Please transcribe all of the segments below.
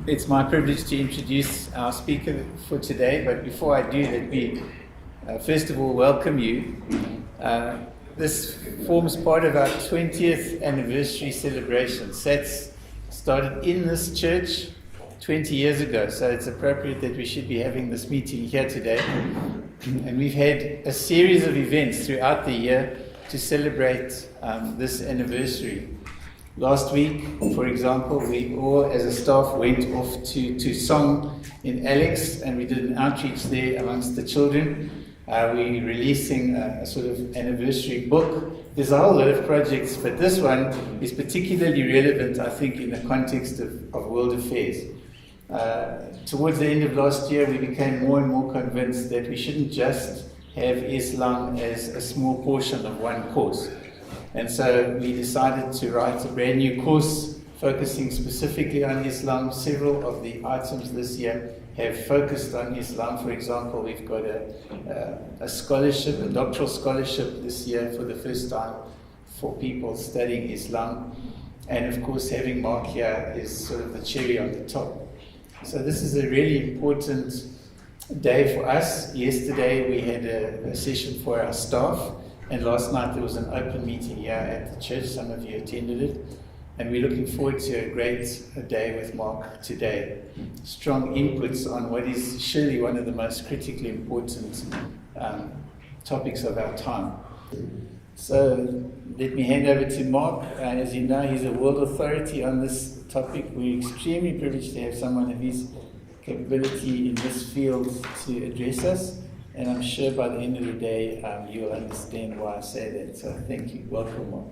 It's my privilege to introduce our speaker for today, but before I do, let me first of all welcome you. This forms part of our 20th anniversary celebrations. That's started in this church 20 years ago, so it's appropriate that we should be having this meeting here today. And we've had a series of events throughout the year to celebrate this anniversary. Last week, for example, we all as a staff went off to Song in Alex, and we did an outreach there amongst the children. We're releasing a sort of anniversary book. There's a whole lot of projects, but this one is particularly relevant, I think, in the context of world affairs. Towards the end of last year, we became more and more convinced that we shouldn't just have Islam as a small portion of one course. And so we decided to write a brand new course focusing specifically on Islam. Several of the items this year have focused on Islam. For example, we've got a scholarship, a doctoral scholarship this year for the first time for people studying Islam. And of course, having Mark here is sort of the cherry on the top. So this is a really important day for us. Yesterday we had a session for our staff. And last night there was an open meeting here at the church. Some of you attended it. And we're looking forward to a great day with Mark today. Strong inputs on what is surely one of the most critically important topics of our time. So let me hand over to Mark. As you know, he's a world authority on this topic. We're extremely privileged to have someone of his capability in this field to address us. And I'm sure by the end of the day, you'll understand why I say that. So thank you. Welcome, Mark.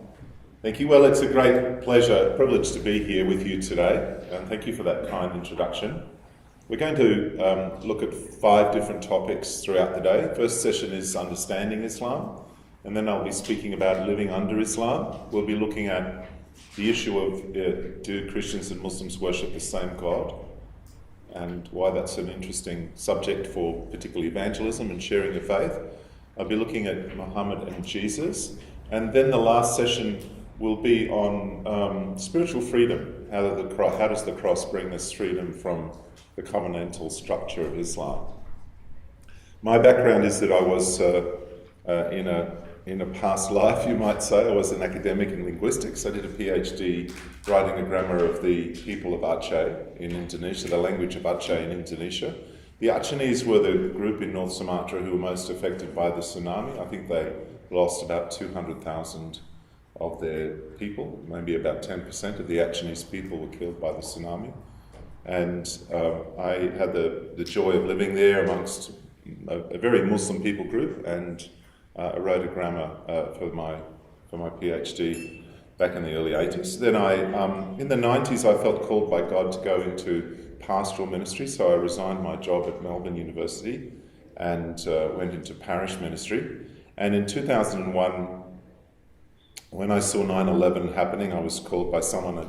Thank you. Well, it's a great privilege to be here with you today. And thank you for that kind introduction. We're going to look at 5 different topics throughout the day. First session is understanding Islam. And then I'll be speaking about living under Islam. We'll be looking at the issue of do Christians and Muslims worship the same God? And why that's an interesting subject for particularly evangelism and sharing your faith. I'll be looking at Muhammad and Jesus. And then the last session will be on spiritual freedom. How does the cross bring us freedom from the covenantal structure of Islam? My background is that I was in a past life, you might say. I was an academic in linguistics. I did a PhD writing a grammar of the people of Aceh in Indonesia, the language of Aceh in Indonesia. The Acehnese were the group in North Sumatra who were most affected by the tsunami. I think they lost about 200,000 of their people. Maybe about 10% of the Acehnese people were killed by the tsunami. And I had the joy of living there amongst a very Muslim people group, and I wrote a grammar for my PhD back in the early 80s. Then in the 90s, I felt called by God to go into pastoral ministry, so I resigned my job at Melbourne University and went into parish ministry. And in 2001, when I saw 9/11 happening, I was called by someone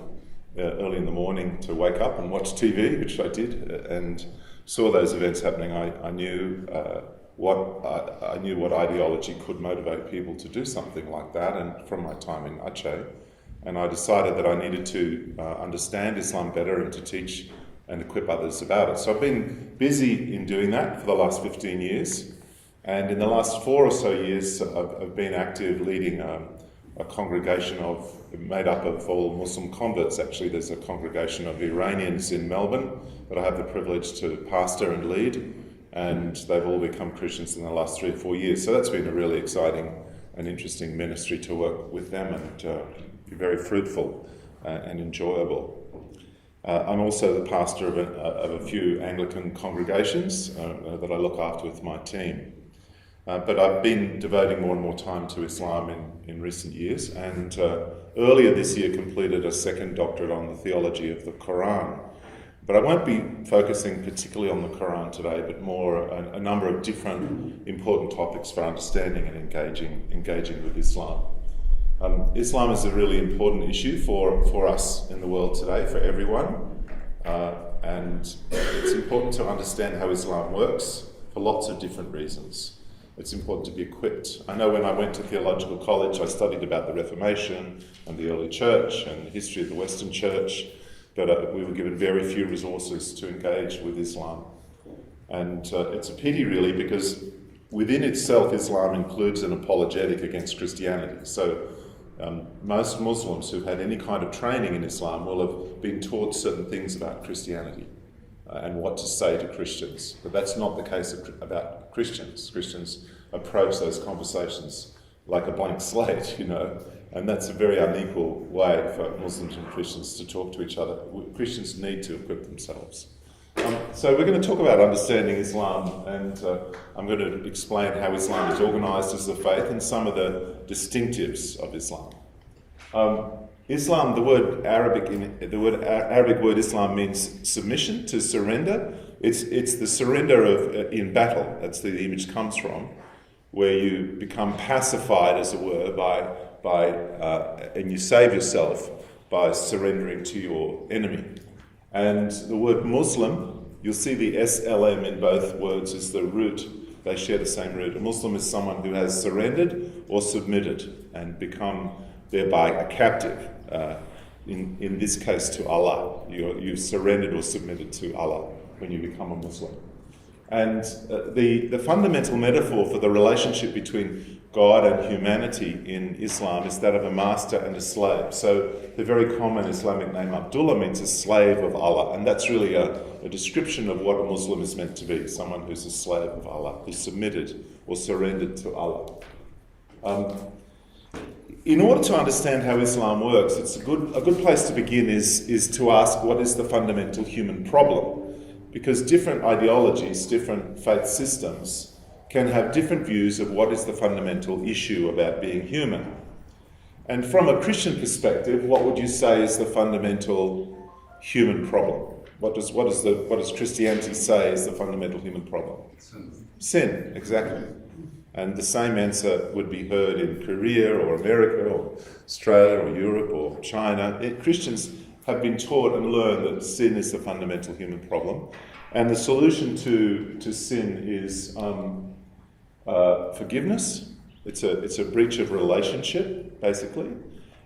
early in the morning to wake up and watch TV, which I did, and saw those events happening. I knew what ideology could motivate people to do something like that, and from my time in Aceh. And I decided that I needed to understand Islam better and to teach and equip others about it. So I've been busy in doing that for the last 15 years. And in the last 4 or so years, I've been active leading a congregation made up of all Muslim converts. Actually, there's a congregation of Iranians in Melbourne that I have the privilege to pastor and lead. And they've all become Christians in the last 3 or 4 years. So that's been a really exciting and interesting ministry to work with them and be very fruitful and enjoyable. I'm also the pastor of a few Anglican congregations that I look after with my team. But I've been devoting more and more time to Islam in recent years, and earlier this year completed a second doctorate on the theology of the Quran. But I won't be focusing particularly on the Quran today, but more a number of different important topics for understanding and engaging with Islam. Islam is a really important issue for us in the world today, for everyone. And it's important to understand how Islam works for lots of different reasons. It's important to be equipped. I know when I went to theological college, I studied about the Reformation and the early church and the history of the Western Church. but we were given very few resources to engage with Islam. And it's a pity, really, because within itself, Islam includes an apologetic against Christianity. So most Muslims who've had any kind of training in Islam will have been taught certain things about Christianity and what to say to Christians. But that's not the case about Christians. Christians approach those conversations like a blank slate, and that's a very unequal way for Muslims and Christians to talk to each other. Christians need to equip themselves. So we're going to talk about understanding Islam, and I'm going to explain how Islam is organised as a faith and some of the distinctives of Islam. Islam, the Arabic word Islam means submission, to surrender. It's the surrender of in battle. That's the image comes from, where you become pacified, as it were, and you save yourself by surrendering to your enemy. And the word Muslim, you'll see the SLM in both words is the root. They share the same root. A Muslim is someone who has surrendered or submitted and become thereby a captive. In this case, to Allah. You've surrendered or submitted to Allah when you become a Muslim. And the fundamental metaphor for the relationship between God and humanity in Islam is that of a master and a slave. So the very common Islamic name Abdullah means a slave of Allah, and that's really a description of what a Muslim is meant to be, someone who's a slave of Allah, who's submitted or surrendered to Allah. In order to understand how Islam works, it's a good place to begin is to ask what is the fundamental human problem. Because different ideologies, different faith systems can have different views of what is the fundamental issue about being human. And from a Christian perspective, what would you say is the fundamental human problem? What does Christianity say is the fundamental human problem? Sin, exactly. And the same answer would be heard in Korea or America or Australia or Europe or China. Christians have been taught and learned that sin is the fundamental human problem. And the solution to sin is forgiveness. It's a breach of relationship, basically.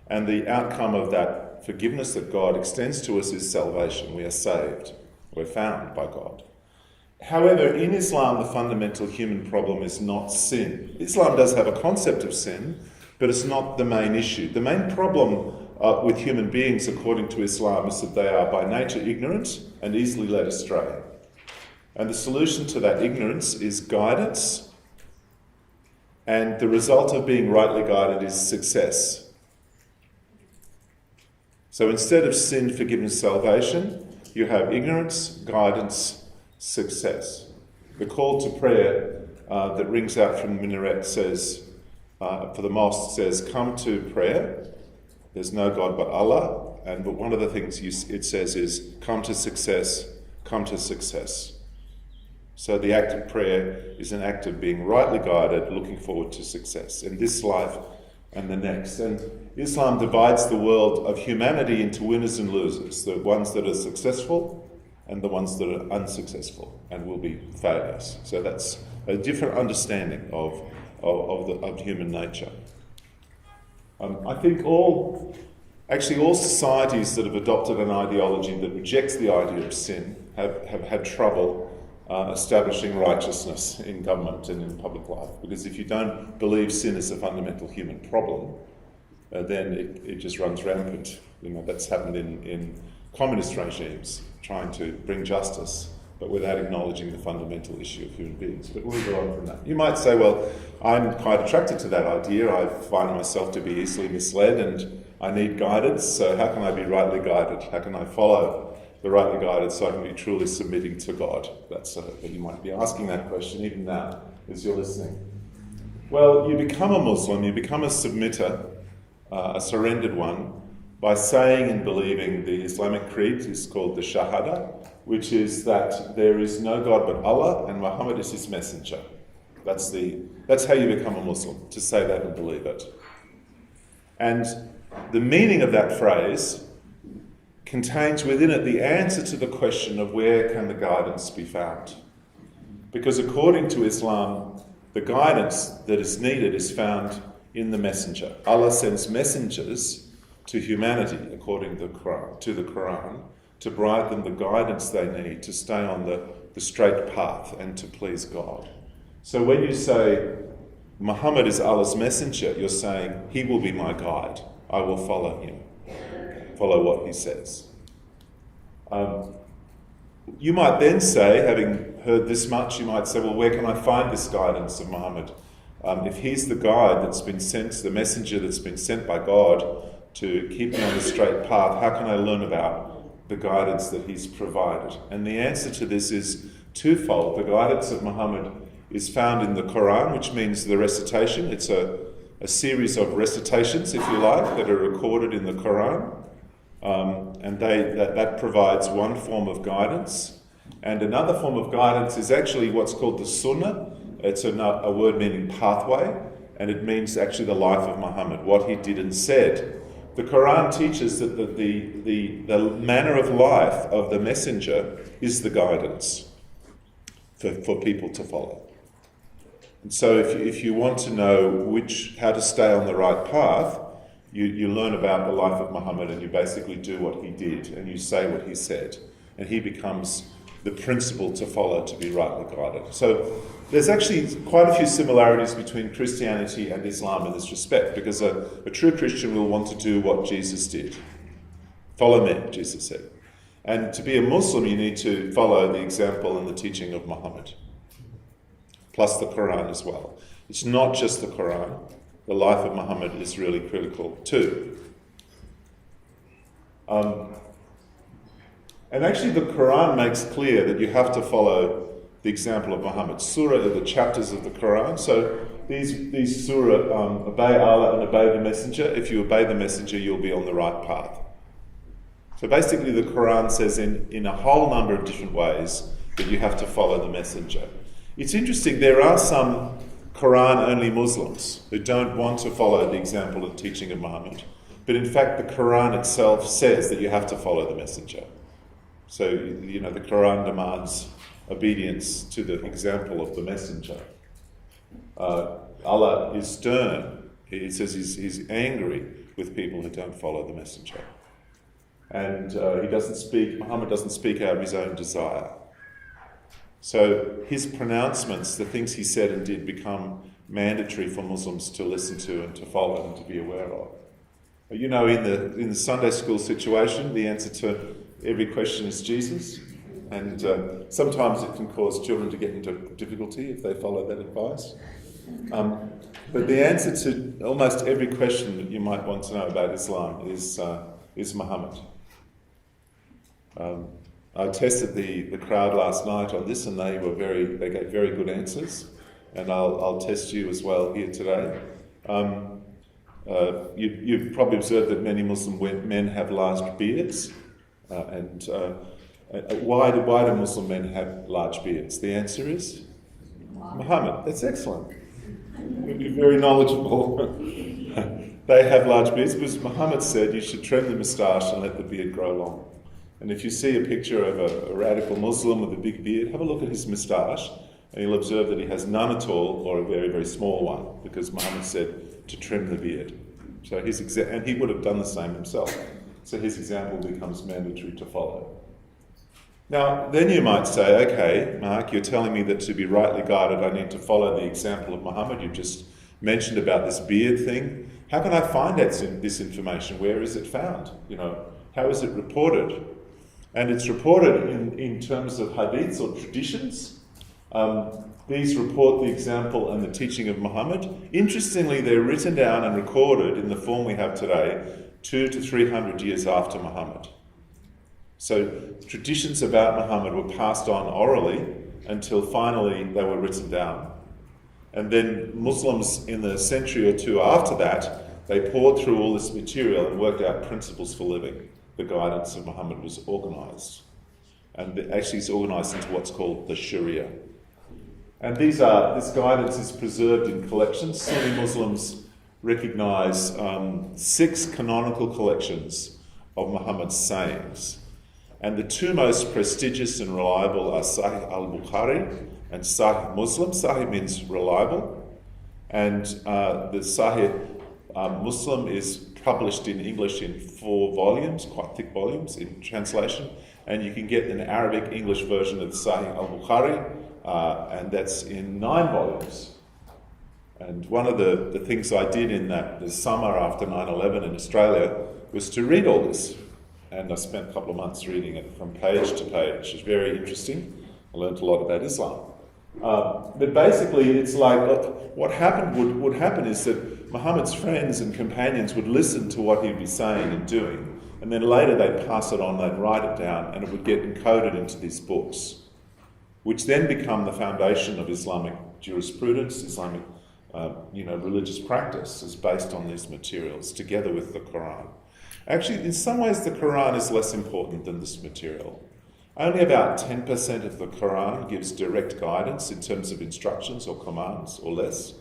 And the outcome of that forgiveness that God extends to us is salvation. We are saved. We're found by God. However, in Islam, the fundamental human problem is not sin. Islam does have a concept of sin, but it's not the main issue. The main problem with human beings, according to Islam, is that they are by nature ignorant and easily led astray. And the solution to that ignorance is guidance, and the result of being rightly guided is success. So instead of sin, forgiveness, salvation, you have ignorance, guidance, success. The call to prayer that rings out from the minaret says, for the mosque says, come to prayer. There's no God but Allah. But one of the things it says is, come to success, come to success. So the act of prayer is an act of being rightly guided, looking forward to success in this life and the next. And Islam divides the world of humanity into winners and losers, the ones that are successful and the ones that are unsuccessful and will be failures. So that's a different understanding of human nature. I think all societies that have adopted an ideology that rejects the idea of sin have had trouble establishing righteousness in government and in public life. Because if you don't believe sin is a fundamental human problem, then it just runs rampant. That's happened in communist regimes, trying to bring justice, but without acknowledging the fundamental issue of human beings. But we'll go on from that. You might say, well, I'm quite attracted to that idea. I find myself to be easily misled and I need guidance, so how can I be rightly guided? How can I follow the rightly guided so I can be truly submitting to God? That's you might be asking that question even now as you're listening. Well, you become a Muslim, you become a submitter, a surrendered one, by saying and believing the Islamic creed is called the Shahada, which is that there is no God but Allah and Muhammad is his messenger. That's how you become a Muslim, to say that and believe it. And the meaning of that phrase contains within it the answer to the question of where can the guidance be found. Because according to Islam, the guidance that is needed is found in the messenger. Allah sends messengers to humanity, according to the Quran, to provide them the guidance they need to stay on the straight path and to please God. So when you say, Muhammad is Allah's messenger, you're saying, he will be my guide. I will follow him. Follow what he says. You might then say, having heard this much, you might say, well, where can I find this guidance of Muhammad? If he's the guide that's been sent, the messenger that's been sent by God to keep me on the straight path, how can I learn about the guidance that he's provided? And the answer to this is twofold. The guidance of Muhammad is found in the Quran, which means the recitation. It's a series of recitations, if you like, that are recorded in the Quran. And that provides one form of guidance. And another form of guidance is actually what's called the Sunnah. It's a word meaning pathway, and it means actually the life of Muhammad, what he did and said. The Quran teaches that the manner of life of the messenger is the guidance for people to follow. And so if you want to know how to stay on the right path, you learn about the life of Muhammad and you basically do what he did and you say what he said. And he becomes the principle to follow to be rightly guided. So there's actually quite a few similarities between Christianity and Islam in this respect, because a true Christian will want to do what Jesus did. Follow me, Jesus said. And to be a Muslim, you need to follow the example and the teaching of Muhammad, plus the Quran as well. It's not just the Quran. The life of Muhammad is really critical too. And actually the Quran makes clear that you have to follow the example of Muhammad. Surah are the chapters of the Quran. So these surah obey Allah and obey the messenger. If you obey the messenger, you'll be on the right path. So basically the Quran says in a whole number of different ways that you have to follow the messenger. It's interesting, there are some Quran-only Muslims who don't want to follow the example and teaching of Muhammad. But in fact, the Quran itself says that you have to follow the messenger. So, the Quran demands obedience to the example of the messenger. Allah is stern. He says he's angry with people who don't follow the messenger. And Muhammad doesn't speak out of his own desire. So his pronouncements, the things he said and did, become mandatory for Muslims to listen to and to follow and to be aware of. In the Sunday school situation, the answer to every question is Jesus. And sometimes it can cause children to get into difficulty if they follow that advice. But the answer to almost every question that you might want to know about Islam is Muhammad. I tested the crowd last night on this, and they gave very good answers. And I'll test you as well here today. You've probably observed that many Muslim men have large beards. Why do Muslim men have large beards? The answer is Muhammad. That's excellent. You're very knowledgeable. They have large beards because Muhammad said you should trim the moustache and let the beard grow long. And if you see a picture of a radical Muslim with a big beard, have a look at his moustache and you'll observe that he has none at all or a very, very small one, because Muhammad said to trim the beard. So and he would have done the same himself. So his example becomes mandatory to follow. Now, then you might say, okay, Mark, you're telling me that to be rightly guided, I need to follow the example of Muhammad. You've just mentioned about this beard thing. How can I find this information? Where is it found? How is it reported? And it's reported in terms of hadiths or traditions. These report the example and the teaching of Muhammad. Interestingly, they're written down and recorded in the form we have today, 200 to 300 years after Muhammad. So traditions about Muhammad were passed on orally until finally they were written down. And then Muslims in the century or two after that, they poured through all this material and worked out principles for living. The guidance of Muhammad was organised. And actually it's organised into what's called the Sharia. And this guidance is preserved in collections. Sunni Muslims recognise 6 canonical collections of Muhammad's sayings. And the 2 most prestigious and reliable are Sahih al-Bukhari and Sahih Muslim. Sahih means reliable. And the Sahih Muslim is published in English in 4 volumes, quite thick volumes in translation, and you can get an Arabic English version of Sahih al-Bukhari, and that's in 9 volumes. And one of the things I did in the summer after 9/11 in Australia was to read all this. And I spent a couple of months reading it from page to page, which is very interesting. I learned a lot about Islam. But basically, it's like what happened would happen is that Muhammad's friends and companions would listen to what he'd be saying and doing, and then later they'd pass it on, they'd write it down, and it would get encoded into these books, which then become the foundation of Islamic jurisprudence, Islamic religious practice is based on these materials, together with the Quran. Actually, in some ways, the Quran is less important than this material. Only about 10% of the Quran gives direct guidance in terms of instructions or commands, or less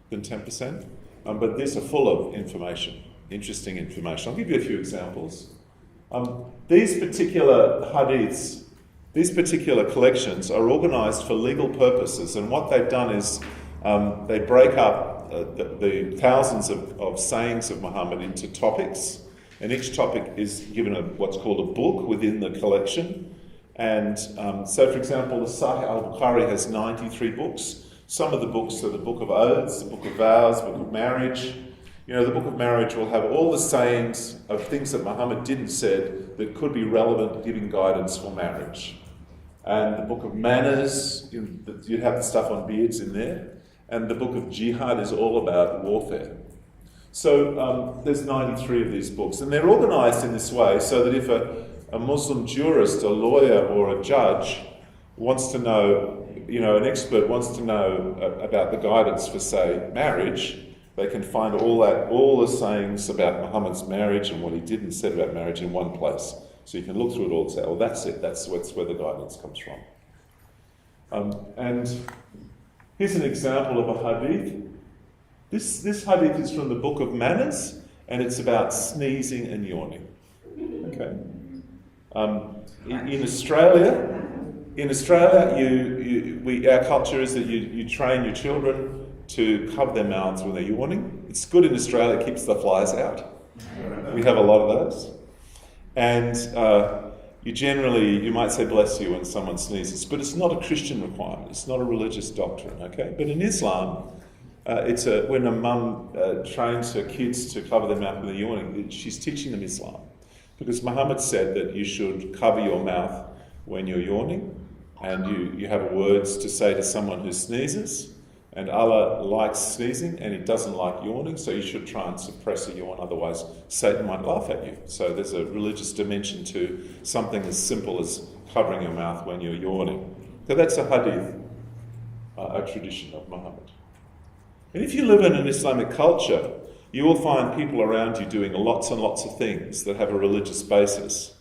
than 10%. But these are full of information, interesting information. I'll give you a few examples. These particular hadiths, these particular collections are organised for legal purposes, and what they've done is they break up the thousands of sayings of Muhammad into topics, and each topic is given what's called a book within the collection. And so, for example, the Sahih al-Bukhari has 93 books. Some of the books are the Book of Oaths, the Book of Vows, the Book of Marriage. The Book of Marriage will have all the sayings of things that Muhammad didn't said that could be relevant giving guidance for marriage. And the Book of Manners, you'd have the stuff on beards in there. And the Book of Jihad is all about warfare. So there's 93 of these books, and they're organised in this way so that if a Muslim jurist, a lawyer or a judge wants to know, an expert wants to know about the guidance for, say, marriage, they can find all the sayings about Muhammad's marriage and what he did and said about marriage in one place. So you can look through it all and say, oh, that's it, that's where the guidance comes from. And here's an example of a hadith. This hadith is from the Book of Manners, and it's about sneezing and yawning. Okay. In Australia, our culture is that you train your children to cover their mouths when they're yawning. It's good in Australia; it keeps the flies out. We have a lot of those, and you might say "bless you" when someone sneezes, but it's not a Christian requirement. It's not a religious doctrine. Okay, but in Islam, when a mum trains her kids to cover their mouth when they're yawning, she's teaching them Islam. Because Muhammad said that you should cover your mouth when you're yawning, and you have words to say to someone who sneezes, and Allah likes sneezing and He doesn't like yawning, so you should try and suppress a yawn, otherwise Satan might laugh at you. So there's a religious dimension to something as simple as covering your mouth when you're yawning. So that's a hadith, a tradition of Muhammad. And if you live in an Islamic culture, you will find people around you doing lots and lots of things that have a religious basis,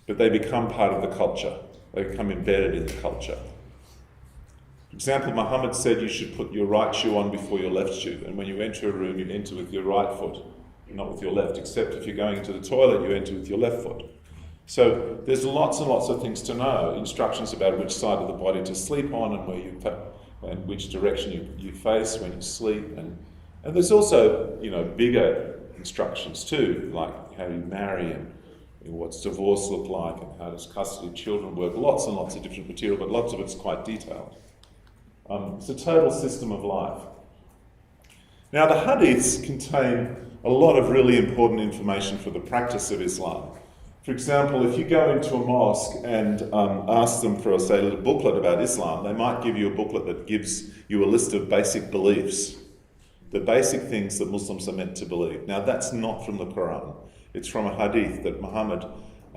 but they become part of the culture. They become embedded in the culture. For example, Muhammad said you should put your right shoe on before your left shoe, and when you enter a room, you enter with your right foot, not with your left, except if you're going into the toilet, you enter with your left foot. So there's lots and lots of things to know, instructions about which side of the body to sleep on and which direction you face when you sleep, and there's also bigger instructions too, like how you marry and what's divorce look like and how does custody of children work. Lots and lots of different material, but lots of it's quite detailed. It's a total system of life. Now the hadiths contain a lot of really important information for the practice of Islam. For example, if you go into a mosque and ask them for, say, a little booklet about Islam, they might give you a booklet that gives you a list of basic beliefs, the basic things that Muslims are meant to believe. Now, that's not from the Quran. It's from a hadith that Muhammad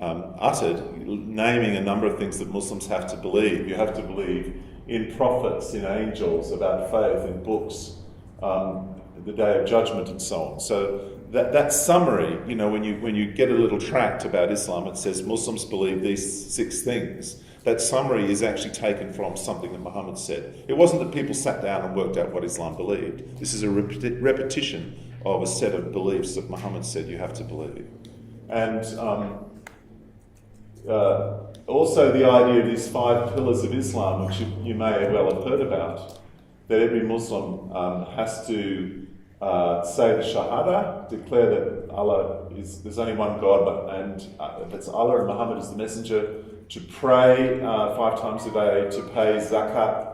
uttered, naming a number of things that Muslims have to believe. You have to believe in prophets, in angels, about faith, in books, the Day of Judgment, and so on. So that summary, when you get a little tract about Islam, it says Muslims believe these 6 things. That summary is actually taken from something that Muhammad said. It wasn't that people sat down and worked out what Islam believed. This is a repetition of a set of beliefs that Muhammad said you have to believe. And also the idea of these 5 pillars of Islam, which you may well have heard about, that every Muslim has to say the Shahada, declare that Allah there's only one God, and that's Allah, and Muhammad is the messenger, to pray 5 times a day, to pay zakat,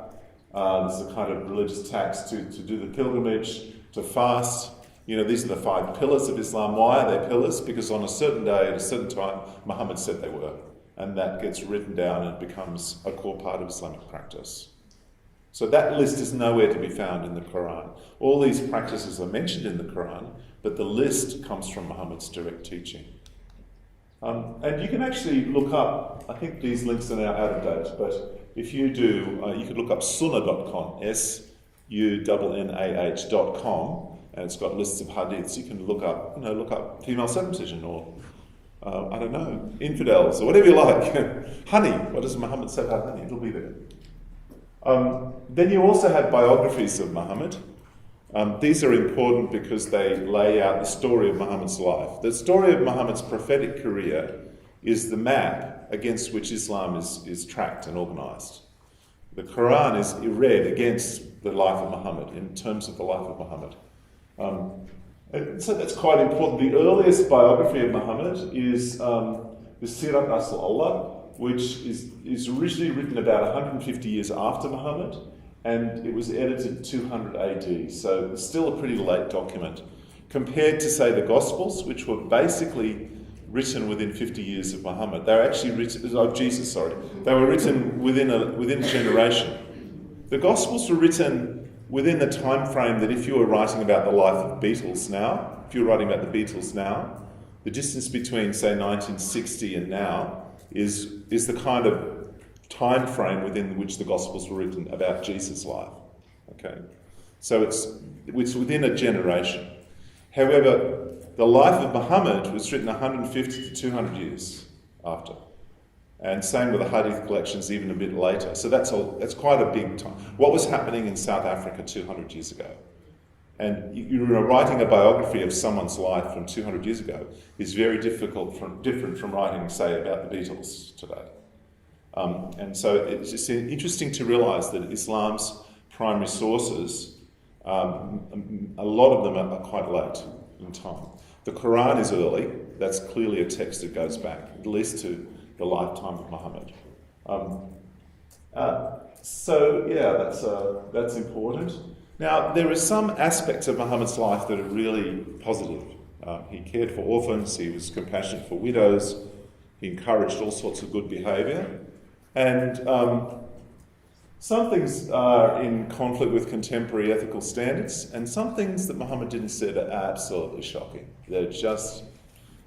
this is a kind of religious tax, to do the pilgrimage, to fast. These are the 5 pillars of Islam. Why are they pillars? Because on a certain day, at a certain time, Muhammad said they were. And that gets written down and becomes a core part of Islamic practice. So that list is nowhere to be found in the Quran. All these practices are mentioned in the Quran, but the list comes from Muhammad's direct teaching. And you can actually look up, I think these links are now out of date, but if you do, you could look up sunnah.com, sunnah.com, and it's got lists of hadiths. You can look up female circumcision, or I don't know, infidels, or whatever you like. Honey, what does Muhammad say about honey? It'll be there. Then you also have biographies of Muhammad. These are important because they lay out the story of Muhammad's life. The story of Muhammad's prophetic career is the map against which Islam is tracked and organised. The Quran is read against the life of Muhammad, in terms of the life of Muhammad. And so that's quite important. The earliest biography of Muhammad is the Sirat Rasulullah, which is originally written about 150 years after Muhammad, and it was edited 200 AD, so it's still a pretty late document. Compared to, say, the Gospels, which were basically written within 50 years of Muhammad. They were actually written, Jesus, sorry. They were written within a generation. The Gospels were written within the time frame that if you were writing about the life of Beatles now, the distance between, say, 1960 and now is the kind of time frame within which the Gospels were written about Jesus' life. Okay, so it's within a generation. However, the life of Muhammad was written 150 to 200 years after, and same with the Hadith collections, even a bit later. So that's quite a big time. What was happening in South Africa 200 years ago? And writing a biography of someone's life from 200 years ago is very different from writing, say, about the Beatles today. And so it's just interesting to realise that Islam's primary sources, a lot of them are quite late in time. The Quran is early. That's clearly a text that goes back, at least to the lifetime of Muhammad. That's important. Now, there are some aspects of Muhammad's life that are really positive. He cared for orphans, he was compassionate for widows, he encouraged all sorts of good behaviour, and some things are in conflict with contemporary ethical standards, and some things that Muhammad didn't say are absolutely shocking. They're just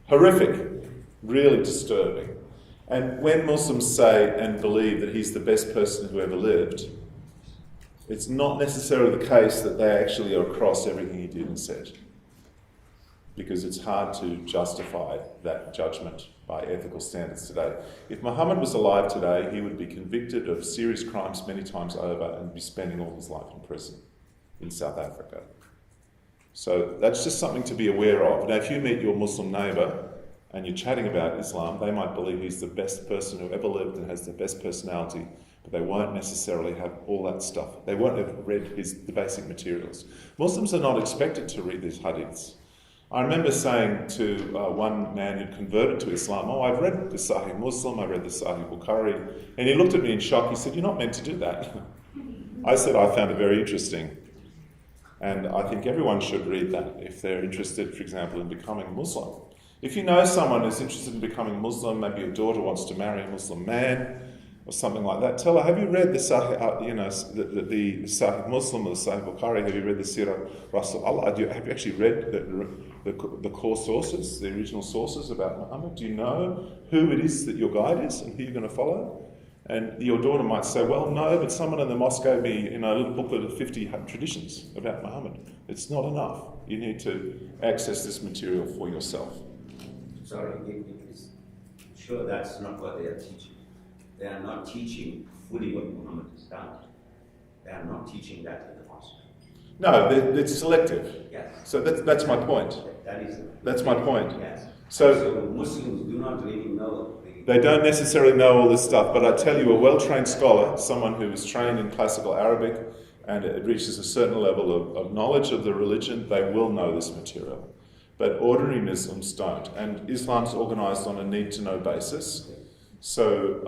horrific, really disturbing. And when Muslims say and believe that he's the best person who ever lived, it's not necessarily the case that they actually are across everything he did and said, because it's hard to justify that judgment by ethical standards today. If Muhammad was alive today, he would be convicted of serious crimes many times over and be spending all his life in prison in South Africa. So that's just something to be aware of. Now, if you meet your Muslim neighbour and you're chatting about Islam, they might believe he's the best person who ever lived and has the best personality, but they won't necessarily have all that stuff. They won't have read the basic materials. Muslims are not expected to read these hadiths. I remember saying to one man who'd converted to Islam, I've read the Sahih Muslim, I read the Sahih Bukhari, and he looked at me in shock. He said, "You're not meant to do that." I said, "I found it very interesting. And I think everyone should read that if they're interested, for example, in becoming Muslim. If you know someone who's interested in becoming Muslim, maybe your daughter wants to marry a Muslim man, or something like that, tell her, have you read the Sahih, the Sahih Muslim or the Sahih Bukhari? Have you read the Sirah Rasulullah? Have you actually read the core sources, the original sources about Muhammad? Do you know who it is that your guide is and who you're going to follow? And your daughter might say, well, no, but someone in the mosque gave me a little booklet of 50 traditions about Muhammad. It's not enough. You need to access this material for yourself. Sorry, sure that's not what they are teaching. They are not teaching fully what Muhammad has done. They are not teaching that in the mosque. No, it's selective. Yes. So that's my point. That's my point. Yes. So Muslims do not really know. They don't necessarily know all this stuff, but I tell you, a well-trained scholar, someone who is trained in classical Arabic, and it reaches a certain level of knowledge of the religion, they will know this material. But ordinary Muslims don't, and Islam's organised on a need-to-know basis, so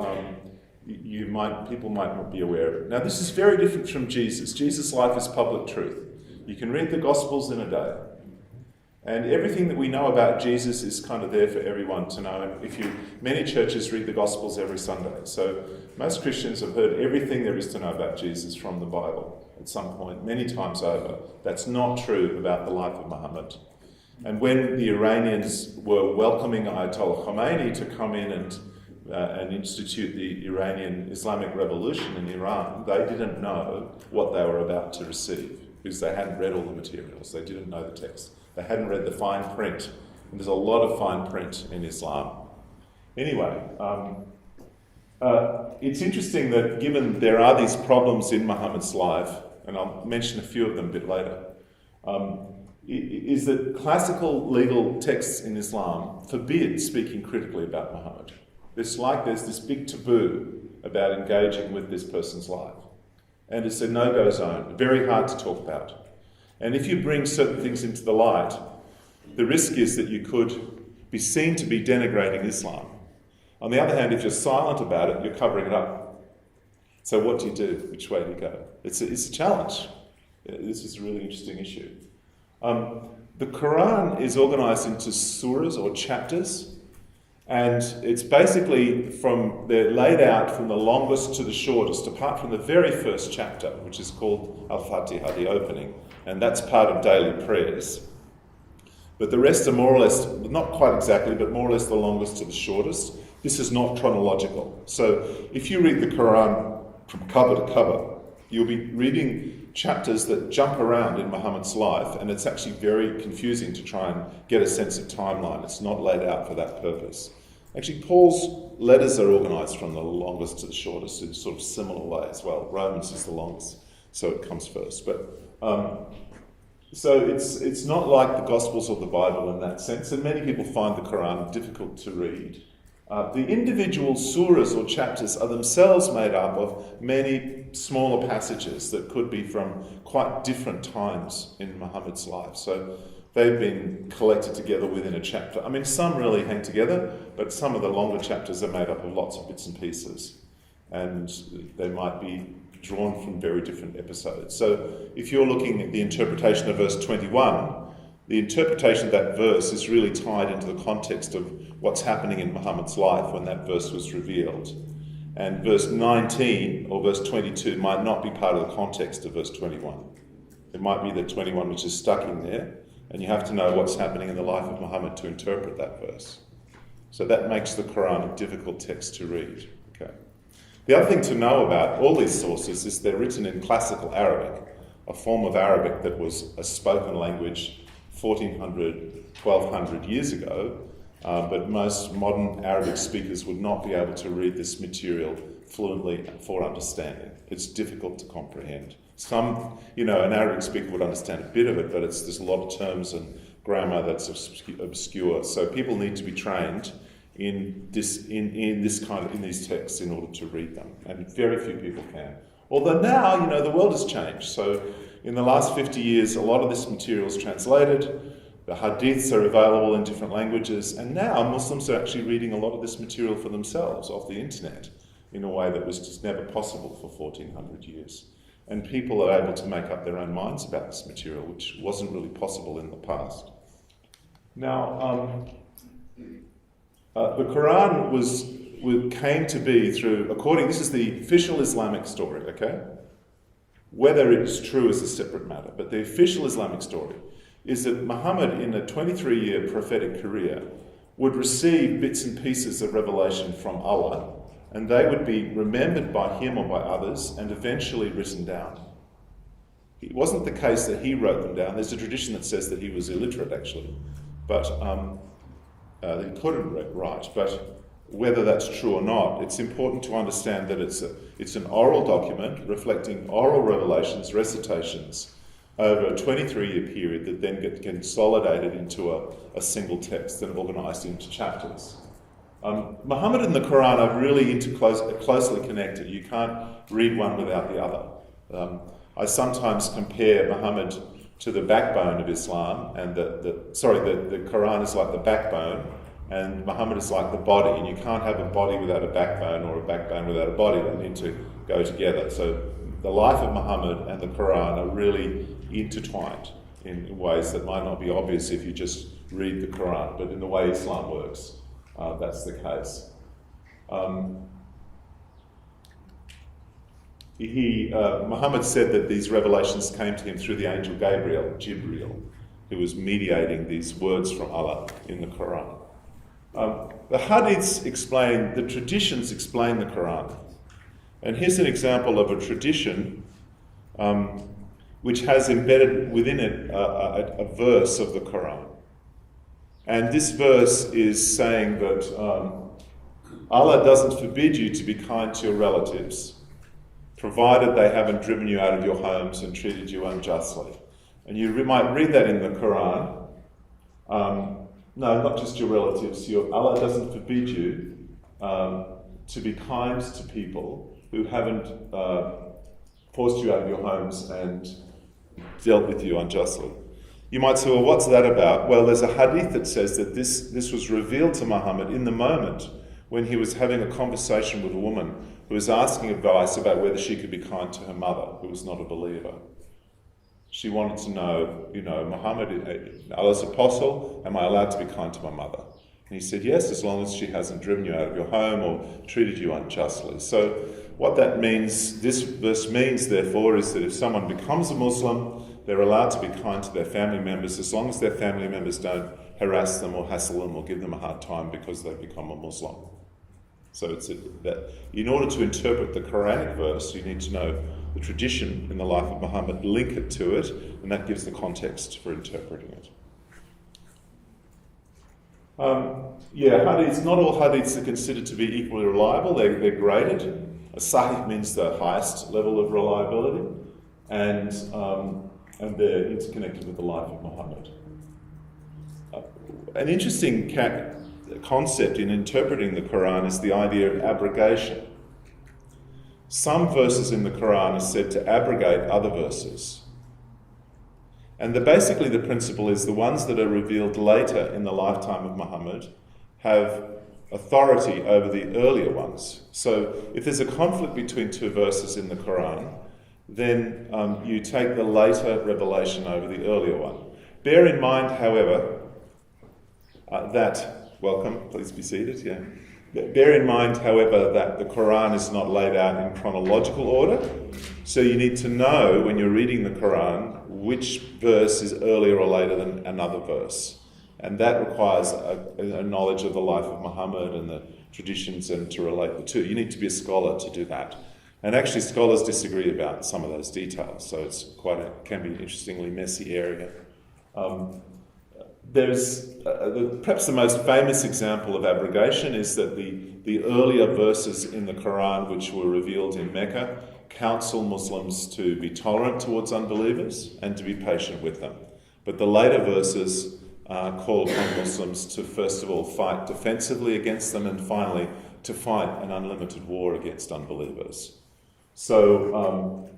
people might not be aware of it. Now, this is very different from Jesus. Jesus' life is public truth. You can read the Gospels in a day, and everything that we know about Jesus is kind of there for everyone to know. And many churches read the Gospels every Sunday, so most Christians have heard everything there is to know about Jesus from the Bible at some point, many times over. That's not true about the life of Muhammad. And when the Iranians were welcoming Ayatollah Khomeini to come in and institute the Iranian Islamic Revolution in Iran, they didn't know what they were about to receive because they hadn't read all the materials. They didn't know the text. They hadn't read the fine print. And there's a lot of fine print in Islam. Anyway, it's interesting that given there are these problems in Muhammad's life, and I'll mention a few of them a bit later, is that classical legal texts in Islam forbid speaking critically about Muhammad. There's this big taboo about engaging with this person's life. And it's a no-go zone, very hard to talk about. And if you bring certain things into the light, the risk is that you could be seen to be denigrating Islam. On the other hand, if you're silent about it, you're covering it up. So what do you do? Which way do you go? It's a challenge. This is a really interesting issue. The Quran is organised into surahs or chapters, and it's basically they're laid out from the longest to the shortest, apart from the very first chapter, which is called Al-Fatiha, the opening, and that's part of daily prayers. But the rest are more or less, not quite exactly, but more or less the longest to the shortest. This is not chronological. So if you read the Quran from cover to cover, you'll be reading chapters that jump around in Muhammad's life, and it's actually very confusing to try and get a sense of timeline. It's not laid out for that purpose. Actually, Paul's letters are organised from the longest to the shortest in a sort of similar way as well. Romans is the longest, so it comes first. But so it's not like the Gospels or the Bible in that sense, and many people find the Quran difficult to read. The individual surahs or chapters are themselves made up of many smaller passages that could be from quite different times in Muhammad's life. So they've been collected together within a chapter. I mean, some really hang together, but some of the longer chapters are made up of lots of bits and pieces. And they might be drawn from very different episodes. So if you're looking at the interpretation of verse 21, the interpretation of that verse is really tied into the context of what's happening in Muhammad's life when that verse was revealed. And verse 19 or verse 22 might not be part of the context of verse 21. It might be the 21 which is stuck in there, and you have to know what's happening in the life of Muhammad to interpret that verse. So that makes the Quran a difficult text to read. Okay. The other thing to know about all these sources is they're written in classical Arabic, a form of Arabic that was a spoken language 1400, 1200 years ago, but most modern Arabic speakers would not be able to read this material fluently for understanding. It's difficult to comprehend. Some, an Arabic speaker would understand a bit of it, but there's a lot of terms and grammar that's obscure. So people need to be trained in these texts in order to read them, and very few people can. Although now, the world has changed. So in the last 50 years, a lot of this material is translated. The hadiths are available in different languages, and now Muslims are actually reading a lot of this material for themselves off the internet in a way that was just never possible for 1400 years. And people are able to make up their own minds about this material, which wasn't really possible in the past. Now, the Quran came to be through, this is the official Islamic story, okay? Whether it is true is a separate matter, but the official Islamic story is that Muhammad, in a 23-year prophetic career, would receive bits and pieces of revelation from Allah, and they would be remembered by him or by others and eventually written down. It wasn't the case that he wrote them down. There's a tradition that says that he was illiterate, actually, but he couldn't write. But whether that's true or not, it's important to understand that it's an oral document reflecting oral revelations, recitations, over a 23-year period that then get consolidated into a single text and organised into chapters. Muhammad and the Quran are really closely connected. You can't read one without the other. I sometimes compare Muhammad to the backbone of Islam, and the Quran is like the backbone, and Muhammad is like the body, and you can't have a body without a backbone or a backbone without a body. They need to go together. So the life of Muhammad and the Quran are really intertwined in ways that might not be obvious if you just read the Quran, but in the way Islam works, that's the case. Muhammad said that these revelations came to him through the angel Jibreel, who was mediating these words from Allah in the Quran. The hadiths the traditions explain the Quran. And here's an example of a tradition which has embedded within it a verse of the Quran. And this verse is saying that Allah doesn't forbid you to be kind to your relatives, provided they haven't driven you out of your homes and treated you unjustly. And you might read that in the Quran. No, not just your relatives. Allah doesn't forbid you to be kind to people who haven't forced you out of your homes and dealt with you unjustly. You might say, well, what's that about? Well, there's a hadith that says that this was revealed to Muhammad in the moment when he was having a conversation with a woman who was asking advice about whether she could be kind to her mother, who was not a believer. She wanted to know, Muhammad, Allah's apostle, am I allowed to be kind to my mother? And he said, yes, as long as she hasn't driven you out of your home or treated you unjustly. So what that means, this verse means, therefore, is that if someone becomes a Muslim, they're allowed to be kind to their family members as long as their family members don't harass them or hassle them or give them a hard time because they've become a Muslim. So it's that in order to interpret the Quranic verse, you need to know the tradition in the life of Muhammad, link it to it, and that gives the context for interpreting it. Hadiths, not all hadiths are considered to be equally reliable. They're graded. A sahih means the highest level of reliability, and they're interconnected with the life of Muhammad. An interesting concept in interpreting the Quran is the idea of abrogation. Some verses in the Quran are said to abrogate other verses. And basically the principle is the ones that are revealed later in the lifetime of Muhammad have authority over the earlier ones. So if there's a conflict between two verses in the Quran, then you take the later revelation over the earlier one. Bear in mind, however, welcome, please be seated, yeah. Bear in mind, however, that the Quran is not laid out in chronological order. So you need to know when you're reading the Quran which verse is earlier or later than another verse. And that requires a knowledge of the life of Muhammad and the traditions and to relate the two. You need to be a scholar to do that. And actually scholars disagree about some of those details, so it's can be an interestingly messy area. There's perhaps the most famous example of abrogation is that the earlier verses in the Quran which were revealed in Mecca counsel Muslims to be tolerant towards unbelievers and to be patient with them. But the later verses call upon Muslims to first of all fight defensively against them and finally to fight an unlimited war against unbelievers. So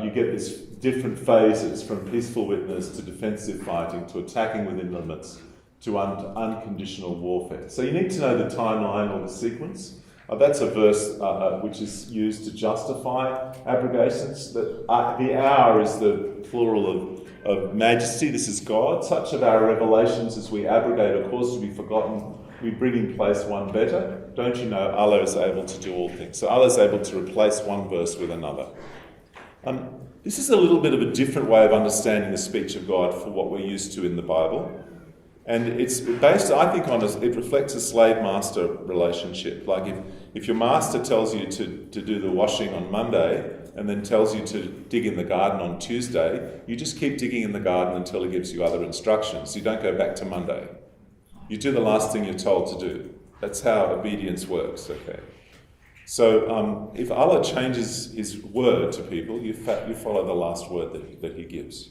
you get these different phases from peaceful witness to defensive fighting to attacking within limits to unconditional warfare. So you need to know the timeline or the sequence. That's a verse which is used to justify abrogations. The hour is the plural of majesty. This is God. Such of our revelations as we abrogate are caused to be forgotten. We bring in place one better. Don't you know Allah is able to do all things? So Allah is able to replace one verse with another. This is a little bit of a different way of understanding the speech of God for what we're used to in the Bible. And it's based, I think, it reflects a slave-master relationship. Like if your master tells you to do the washing on Monday and then tells you to dig in the garden on Tuesday, you just keep digging in the garden until he gives you other instructions. You don't go back to Monday. You do the last thing you're told to do. That's how obedience works, okay? So if Allah changes his word to people, you follow the last word that he gives.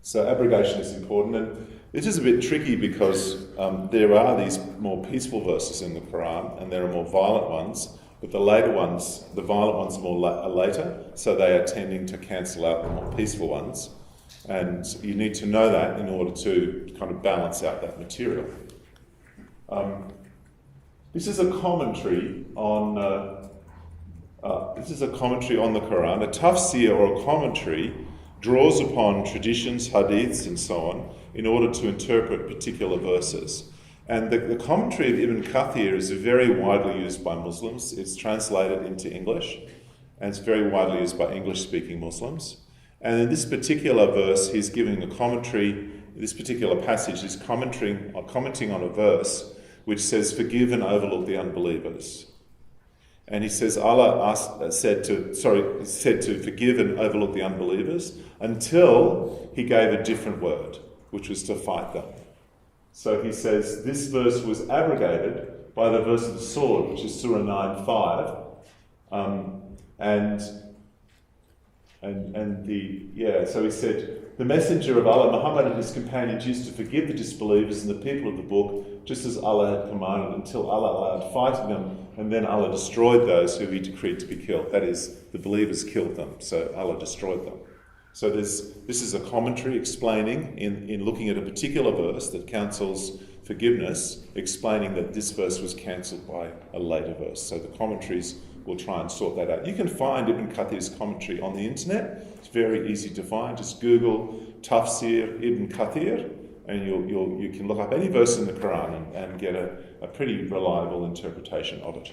So abrogation is important, and it is a bit tricky because there are these more peaceful verses in the Quran and there are more violent ones, but the later ones, the violent ones, are later, so they are tending to cancel out the more peaceful ones. And you need to know that in order to kind of balance out that material. This is a commentary on the Quran. A tafsir, or a commentary, draws upon traditions, hadiths, and so on, in order to interpret particular verses. And the commentary of Ibn Kathir is very widely used by Muslims. It's translated into English, and it's very widely used by English-speaking Muslims. And in this particular verse, he's giving a commentary. This particular passage is commenting on a verse which says, "Forgive and overlook the unbelievers." And he says Allah said to forgive and overlook the unbelievers until he gave a different word, which was to fight them. So he says this verse was abrogated by the verse of the sword, which is Surah 9:5, So he said, the messenger of Allah, Muhammad, and his companions used to forgive the disbelievers and the people of the book, just as Allah had commanded, until Allah allowed fighting them, and then Allah destroyed those who he decreed to be killed. That is, the believers killed them, so Allah destroyed them. So this is a commentary explaining, in looking at a particular verse that counsels forgiveness, explaining that this verse was cancelled by a later verse. So the commentaries will try and sort that out. You can find Ibn Kathir's commentary on the internet. It's very easy to find. Just Google Tafsir Ibn Kathir, and you can look up any verse in the Quran and get a pretty reliable interpretation of it.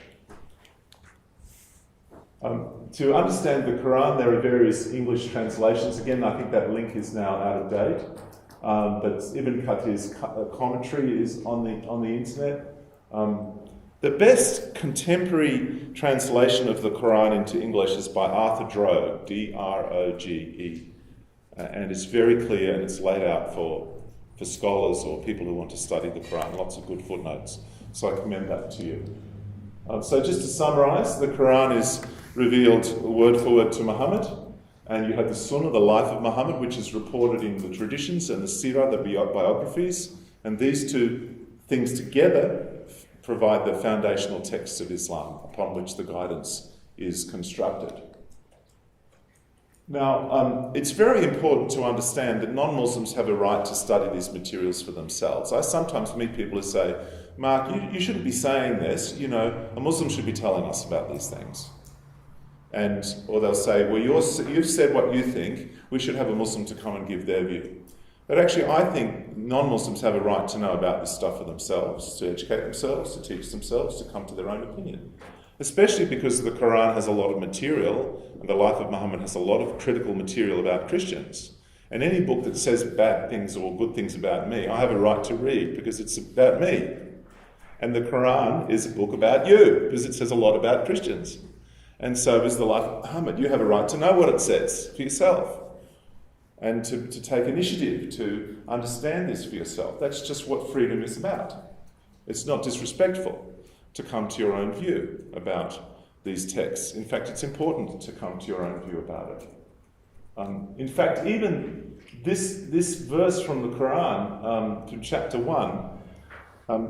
To understand the Quran, there are various English translations. Again, I think that link is now out of date. But Ibn Kathir's commentary is on the internet. The best contemporary translation of the Quran into English is by Arthur Droge, D-R-O-G-E. And it's very clear, and it's laid out for scholars or people who want to study the Quran. Lots of good footnotes. So I commend that to you. So just to summarise, the Quran is revealed word for word to Muhammad, and you have the Sunnah, the life of Muhammad, which is reported in the traditions, and the Sirah, the biographies, and these two things together provide the foundational texts of Islam upon which the guidance is constructed. Now, it's very important to understand that non-Muslims have a right to study these materials for themselves. I sometimes meet people who say, "Mark, you shouldn't be saying this, a Muslim should be telling us about these things." Or they'll say, "Well, you've said what you think, we should have a Muslim to come and give their view." But actually, I think non-Muslims have a right to know about this stuff for themselves, to educate themselves, to teach themselves, to come to their own opinion. Especially because the Quran has a lot of material, and the life of Muhammad has a lot of critical material about Christians. And any book that says bad things or good things about me, I have a right to read because it's about me. And the Quran is a book about you because it says a lot about Christians. And so is the life of Muhammad. You have a right to know what it says for yourself. And to take initiative to understand this for yourself. That's just what freedom is about. It's not disrespectful to come to your own view about these texts. In fact, it's important to come to your own view about it. In fact, even this verse from the Quran, from chapter 1,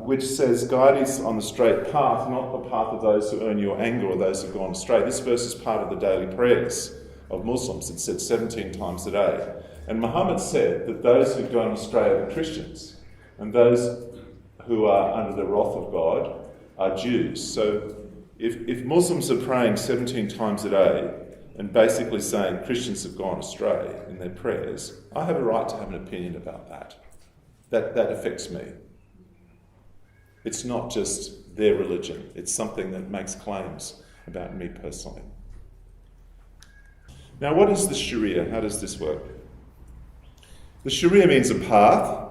which says, "Guide us on the straight path, not the path of those who earn your anger or those who have gone astray." This verse is part of the daily prayers of Muslims. It's said 17 times a day. And Muhammad said that those who've gone astray are the Christians, and those who are under the wrath of God are Jews. So if Muslims are praying 17 times a day and basically saying Christians have gone astray in their prayers, I have a right to have an opinion about that. That affects me. It's not just their religion. It's something that makes claims about me personally. Now, what is the Sharia? How does this work? The Sharia means a path.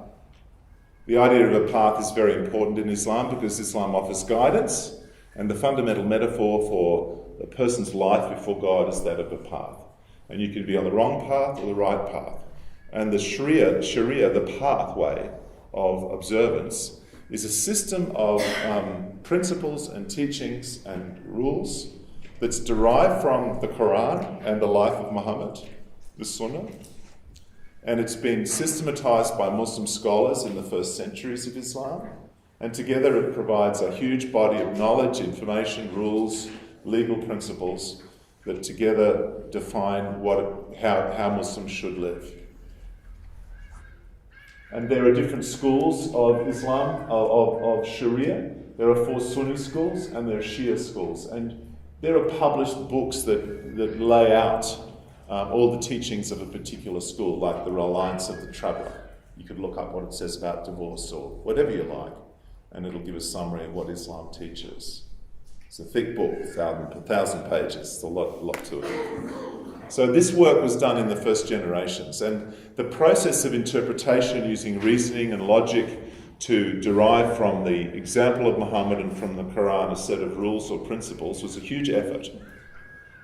The idea of a path is very important in Islam because Islam offers guidance, and the fundamental metaphor for a person's life before God is that of a path. And you can be on the wrong path or the right path. And the Sharia, the pathway of observance, is a system of principles and teachings and rules that's derived from the Quran and the life of Muhammad, the Sunnah. And it's been systematized by Muslim scholars in the first centuries of Islam. And together it provides a huge body of knowledge, information, rules, legal principles that together define how Muslims should live. And there are different schools of Islam, of Sharia. There are 4 Sunni schools and there are Shia schools. And there are published books that lay out all the teachings of a particular school, like the Reliance of the Traveller. You could look up what it says about divorce or whatever you like, and it'll give a summary of what Islam teaches. It's a thick book, 1,000 pages. It's a lot to it. So this work was done in the first generations, and the process of interpretation using reasoning and logic to derive from the example of Muhammad and from the Quran a set of rules or principles was a huge effort.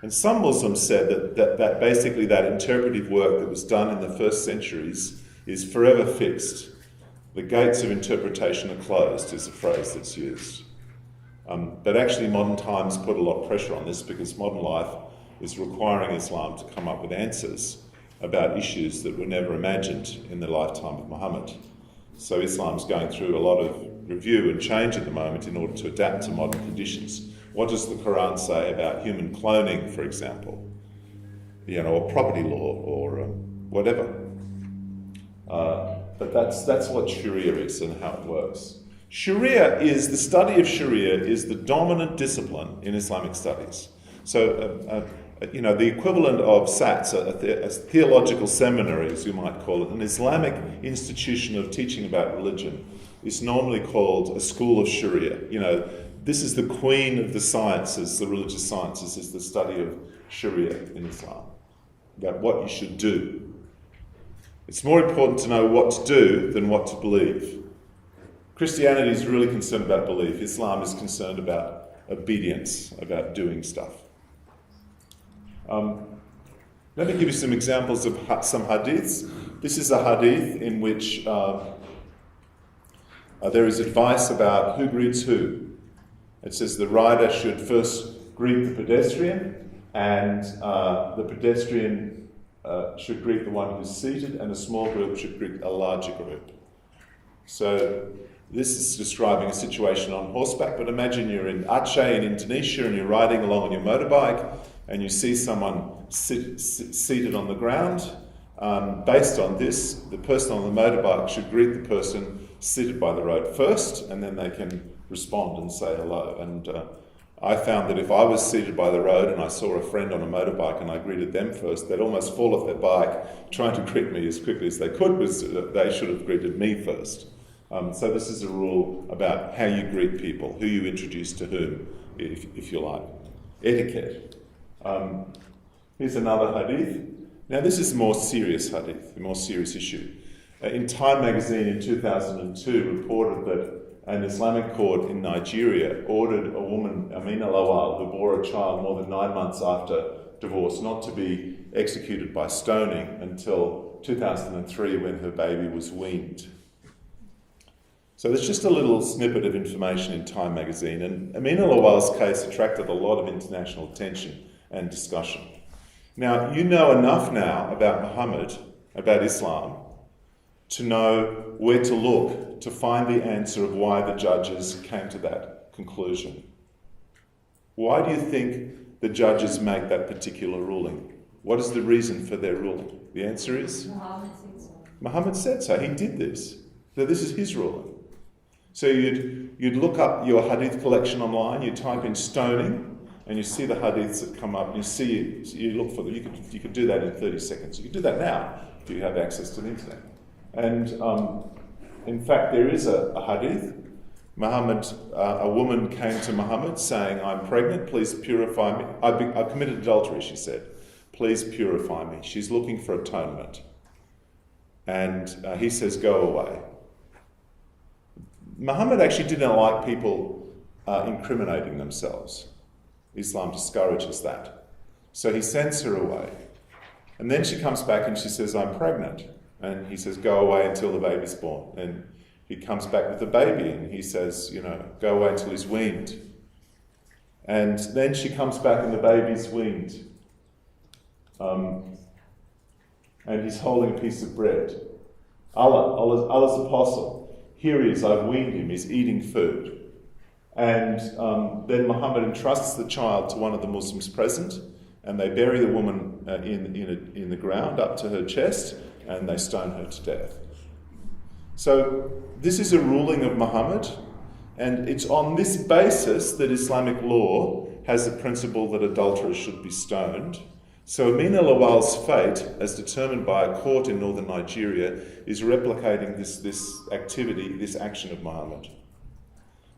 And some Muslims said that basically that interpretive work that was done in the first centuries is forever fixed. The gates of interpretation are closed is a phrase that's used. But actually modern times put a lot of pressure on this because modern life is requiring Islam to come up with answers about issues that were never imagined in the lifetime of Muhammad. So Islam's going through a lot of review and change at the moment in order to adapt to modern conditions. What does the Quran say about human cloning, for example? Or property law or whatever. But that's what Sharia is and how it works. The study of Sharia is the dominant discipline in Islamic studies. So, the equivalent of SATs, a theological seminary, as you might call it, an Islamic institution of teaching about religion, is normally called a school of Sharia. This is the queen of the sciences, the religious sciences, is the study of Sharia in Islam, about what you should do. It's more important to know what to do than what to believe. Christianity is really concerned about belief. Islam is concerned about obedience, about doing stuff. Let me give you some examples of some hadiths. This is a hadith in which there is advice about who greets who. It says the rider should first greet the pedestrian, and the pedestrian should greet the one who's seated, and a small group should greet a larger group. So this is describing a situation on horseback, but imagine you're in Aceh in Indonesia and you're riding along on your motorbike and you see someone seated on the ground. Based on this, the person on the motorbike should greet the person seated by the road first, and then they can respond and say hello. And I found that if I was seated by the road and I saw a friend on a motorbike and I greeted them first, they'd almost fall off their bike trying to greet me as quickly as they could, because they should have greeted me first. So this is a rule about how you greet people, who you introduce to whom, if you like. Etiquette. Here's another hadith. Now this is a more serious hadith, a more serious issue. In Time magazine in 2002 reported that an Islamic court in Nigeria ordered a woman, Amina Lawal, who bore a child more than 9 months after divorce, not to be executed by stoning until 2003 when her baby was weaned. So there's just a little snippet of information in Time magazine, and Amina Lawal's case attracted a lot of international attention and discussion. Now, you know enough now about Muhammad, about Islam, to know where to look to find the answer of why the judges came to that conclusion. Why do you think the judges make that particular ruling? What is the reason for their ruling? The answer is? Muhammad said so. He did this. So this is his ruling. So you'd look up your hadith collection online, you type in stoning, and you see the hadiths that come up, and you look for them. You could do that in 30 seconds. You could do that now if you have access to the internet. And in fact, there is a hadith. A woman came to Muhammad saying, "I'm pregnant, please purify me. I've committed adultery," she said. "Please purify me." She's looking for atonement. And he says, "Go away." Muhammad actually didn't like people incriminating themselves. Islam discourages that. So he sends her away. And then she comes back and she says, "I'm pregnant." And he says, "Go away until the baby's born." And he comes back with the baby and he says, "Go away until he's weaned." And then she comes back and the baby's weaned. And he's holding a piece of bread. Allah's apostle. Here he is, I've weaned him, he's eating food. And then Muhammad entrusts the child to one of the Muslims present, and they bury the woman in the ground up to her chest, and they stone her to death. So this is a ruling of Muhammad, and it's on this basis that Islamic law has the principle that adulterers should be stoned. So Amin al-Awal's fate, as determined by a court in northern Nigeria, is replicating this activity, this action of Muhammad.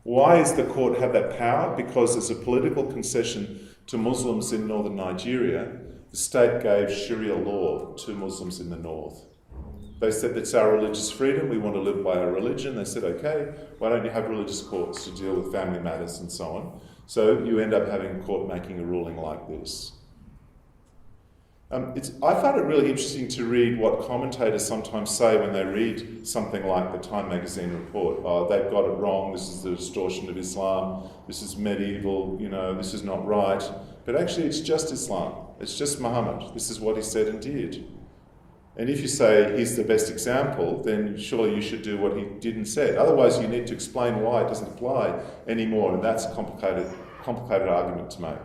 Why does the court have that power? Because as a political concession to Muslims in northern Nigeria, the state gave Sharia law to Muslims in the north. They said, that's our religious freedom, we want to live by our religion. They said, okay, why don't you have religious courts to deal with family matters and so on? So you end up having a court making a ruling like this. I find it really interesting to read what commentators sometimes say when they read something like the Time magazine report. Oh, they've got it wrong, this is the distortion of Islam, this is medieval, this is not right. But actually it's just Islam, it's just Muhammad, this is what he said and did. And if you say he's the best example, then surely you should do what he did and said. Otherwise you need to explain why it doesn't apply anymore, and that's a complicated argument to make.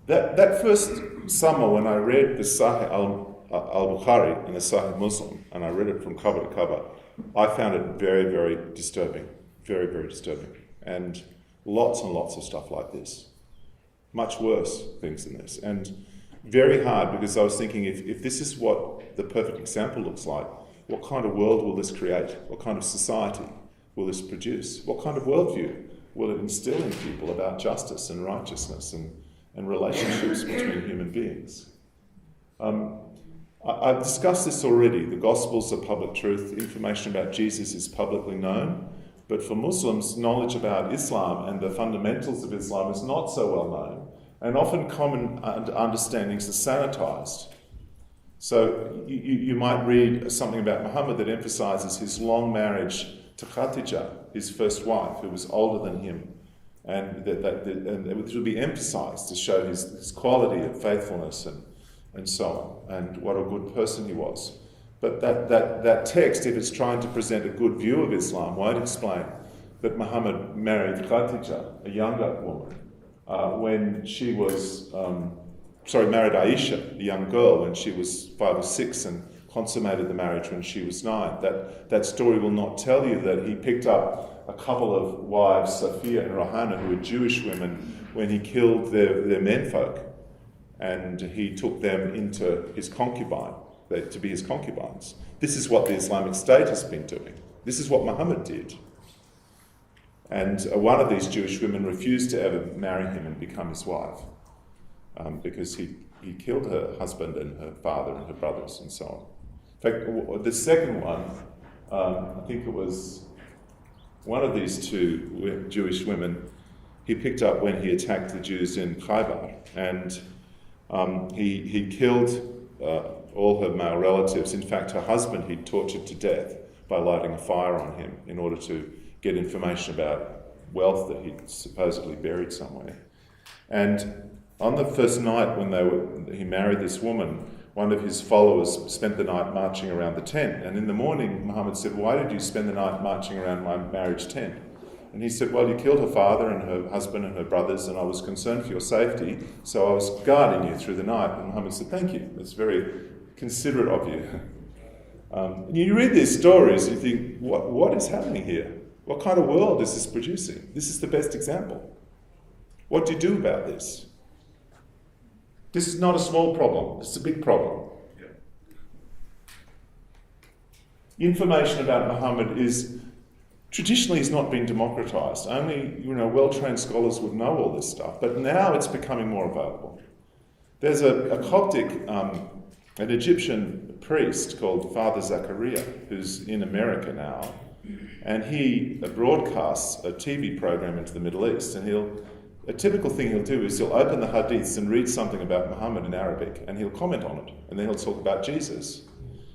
That first summer when I read the Sahih al-Bukhari and the Sahih Muslim, and I read it from cover to cover, I found it very, very disturbing. Very, very disturbing. And lots of stuff like this. Much worse things than this. And very hard, because I was thinking, if this is what the perfect example looks like, what kind of world will this create? What kind of society will this produce? What kind of worldview will it instill in people about justice and righteousness and relationships between human beings? I've discussed this already. The Gospels are public truth. Information about Jesus is publicly known. But for Muslims, knowledge about Islam and the fundamentals of Islam is not so well known. And often common understandings are sanitized. So you might read something about Muhammad that emphasizes his long marriage to Khadija, his first wife, who was older than him. And it will be emphasized to show his quality of faithfulness and so on, and what a good person he was. But that text, if it's trying to present a good view of Islam, won't explain that Muhammad married Khadija, a younger woman, when she was, married Aisha, a young girl, when she was 5 or 6, and consummated the marriage when she was 9. That story will not tell you that he picked up a couple of wives, Sophia and Rohana, who were Jewish women, when he killed their menfolk, and he took them into his concubine, to be his concubines. This is what the Islamic State has been doing. This is what Muhammad did. And one of these Jewish women refused to ever marry him and become his wife, because he killed her husband and her father and her brothers and so on. In fact, the second one, I think it was one of these two Jewish women, he picked up when he attacked the Jews in Khaybar, and he killed all her male relatives. In fact, her husband he'd tortured to death by lighting a fire on him in order to get information about wealth that he'd supposedly buried somewhere. And on the first night when he married this woman, one of his followers spent the night marching around the tent. And in the morning, Muhammad said, "Why did you spend the night marching around my marriage tent?" And he said, "Well, you killed her father and her husband and her brothers, and I was concerned for your safety, so I was guarding you through the night." And Muhammad said, "Thank you. That's very considerate of you." You read these stories, you think, what is happening here? What kind of world is this producing? This is the best example. What do you do about this? This is not a small problem, it's a big problem. Information about Muhammad traditionally has not been democratized. Only well-trained scholars would know all this stuff, but now it's becoming more available. There's a Coptic, an Egyptian priest called Father Zachariah, who's in America now, and he broadcasts a TV program into the Middle East, and a typical thing he'll do is he'll open the hadiths and read something about Muhammad in Arabic, and he'll comment on it, and then he'll talk about Jesus.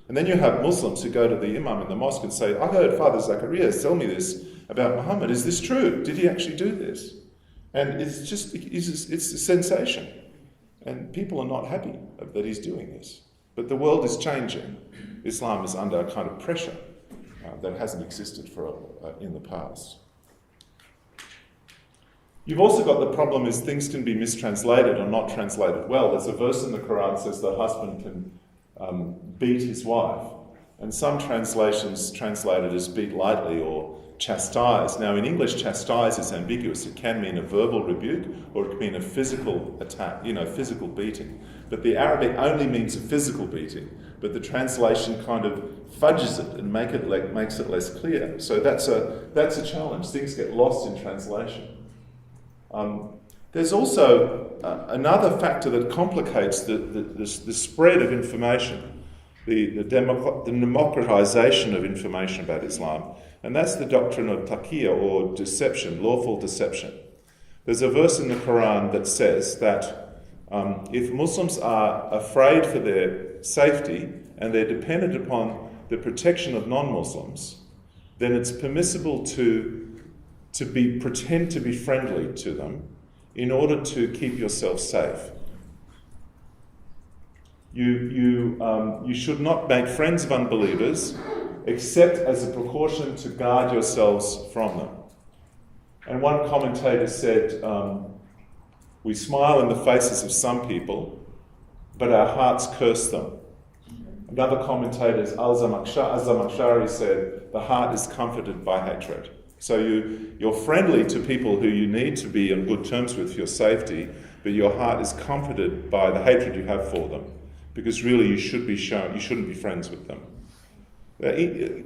And then you have Muslims who go to the imam in the mosque and say, "I heard Father Zachariah tell me this about Muhammad. Is this true? Did he actually do this?" And it's a sensation. And people are not happy that he's doing this. But the world is changing. Islam is under a kind of pressure that hasn't existed in the past. You've also got the problem is things can be mistranslated or not translated well. There's a verse in the Quran that says the husband can beat his wife, and some translations translate it as beat lightly or chastise. Now in English, chastise is ambiguous. It can mean a verbal rebuke or it can mean a physical attack, physical beating. But the Arabic only means a physical beating, but the translation kind of fudges it and makes it less clear. So that's a challenge. Things get lost in translation. There's also another factor that complicates the spread of information, the democratization of information about Islam, and that's the doctrine of taqiyya, or deception, lawful deception. There's a verse in the Quran that says that if Muslims are afraid for their safety and they're dependent upon the protection of non-Muslims, then it's permissible to pretend to be friendly to them in order to keep yourself safe. You should not make friends of unbelievers except as a precaution to guard yourselves from them. And one commentator said, we smile in the faces of some people, but our hearts curse them. Another commentator, Az-Zamakhshari, said, the heart is comforted by hatred. So you're friendly to people who you need to be on good terms with for your safety, but your heart is comforted by the hatred you have for them, because really you shouldn't be friends with them.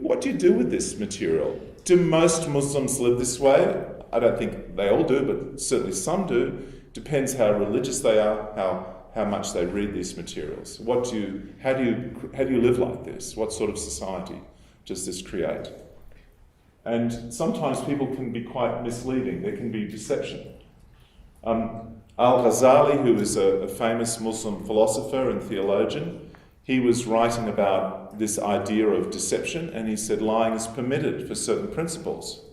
What do you do with this material? Do most Muslims live this way? I don't think they all do, but certainly some do. Depends how religious they are, how much they read these materials. How do you live like this? What sort of society does this create? And sometimes people can be quite misleading. There can be deception. Al-Ghazali, who is a famous Muslim philosopher and theologian, he was writing about this idea of deception, and he said lying is permitted for certain principles.